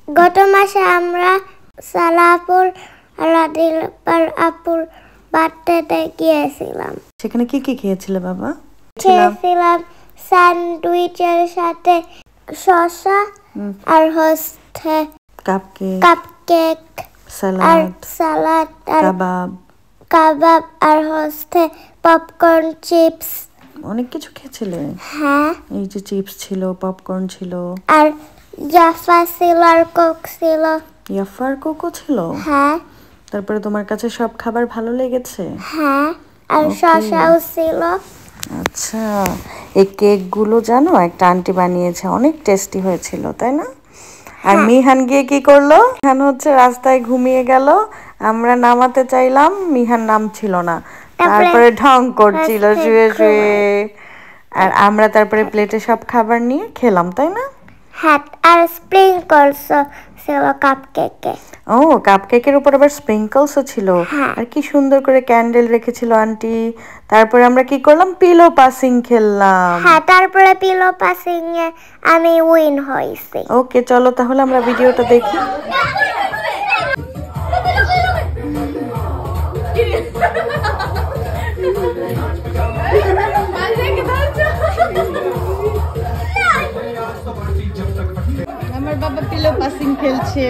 গত মাসে আমরা সালাপুর আলাদিপার আপুর বার্থডেতে গিয়েছিলাম। সেখানে কি কি খেয়েছিলে বাবা? খেয়েছিলাম স্যান্ডউইচের সাথে শসা আর হচ্ছে কাপকেক সালাদ আর কাবাব আর হচ্ছে পপকর্ন চিপস। অনেক কিছু খেয়েছিলে? হ্যাঁ, এই যে চিপস ছিল, পপকর্ন ছিল, আর জাফা ছিল আর কোক ছিল। ইয়াফার কোকও ছিল? হ্যাঁ। তারপরে তোমার কাছে সব খাবার ভালো লেগেছে? হ্যাঁ, আর শসাও ছিল। আচ্ছা, এই কেকগুলো জানো একটা আন্টি বানিয়েছে, অনেক টেস্টি হয়েছিল, তাই না? আর মিহান গিয়ে কি করলো? মিহান হচ্ছে রাস্তায় ঘুমিয়ে গেল, আমরা নামাতে চাইলাম, মিহান নামছিল না, তারপরে ঢং করছিল শুয়ে শুয়ে। আর আমরা তারপরে প্লেটে সব খাবার নিয়ে খেলাম, তাই না? হ্যাঁ, আর স্প্রিংকলস ছিল কাপকেকে। ও, কাপকেকের উপর আবার স্প্রিংকলসও ছিল। আর কি সুন্দর করে ক্যান্ডেল রেখেছিল আন্টি। তারপরে আমরা কি করলাম? পিলো পাসিং খেললাম। হ্যাঁ, তারপরে পিলো পাসিং এ আমি উইন হইছি। ওকে, চলো তাহলে আমরা ভিডিওটা দেখি। আমার বাবা পিলো পাসিং খেলছে।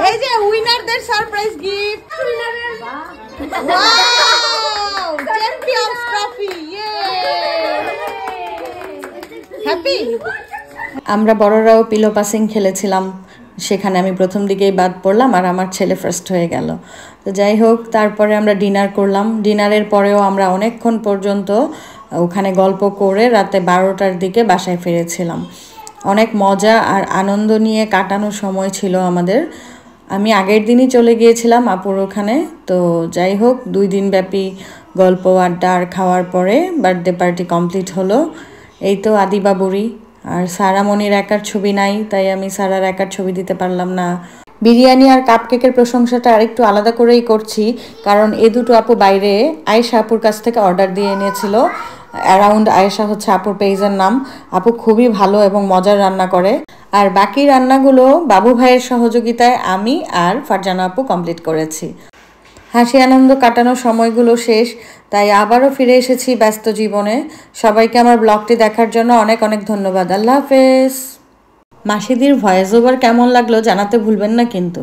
এই যে উইনারদের surprise gift. Wow, champions trophy. Yay, happy. আমরা বড়রাও পিলো পাসিং খেলেছিলাম, সেখানে আমি প্রথম দিকেই বাদ পড়লাম আর আমার ছেলে ফার্স্ট হয়ে গেল। তো যাই হোক, তারপরে আমরা ডিনার করলাম। ডিনারের পরেও আমরা অনেকক্ষণ পর্যন্ত ওখানে গল্প করে রাতে 12টার দিকে বাসায় ফিরেছিলাম। অনেক মজা আর আনন্দ নিয়ে কাটানোর সময় ছিল আমাদের। আমি আগের দিনই চলে গিয়েছিলাম আপুর ওখানে। তো যাই হোক, 2 দিন ব্যাপী গল্প আড্ডা আর খাওয়ার পরে বার্থডে পার্টি কমপ্লিট হলো। এই তো আদিবাবুরি। আর সারামণির একার ছবি নাই, তাই আমি সারার একার ছবি দিতে পারলাম না। বিরিয়ানি আর কাপকেকের প্রশংসাটা আরেকটু আলাদা করেই করছি, কারণ এই দুটো আপু বাইরে আয়েশা আপুর কাছ থেকে অর্ডার দিয়ে এনেছিল। অ্যারাউন্ড আয়েশা হচ্ছে আপুর পেজের নাম। আপু খুবই ভালো এবং মজার রান্না করে। আর বাকি রান্নাগুলো বাবু ভাইয়ের সহযোগিতায় আমি আর ফারজানা আপু কমপ্লিট করেছি। হাসি আনন্দ কাটানোর সময়গুলো শেষ, তাই আবারও ফিরে এসেছি ব্যস্ত জীবনে। সবাইকে আমার ব্লগটি দেখার জন্য অনেক অনেক ধন্যবাদ। আল্লাহ হাফেজ। মাসিদির ভয়েস ওভার কেমন লাগলো জানাতে ভুলবেন না কিন্তু।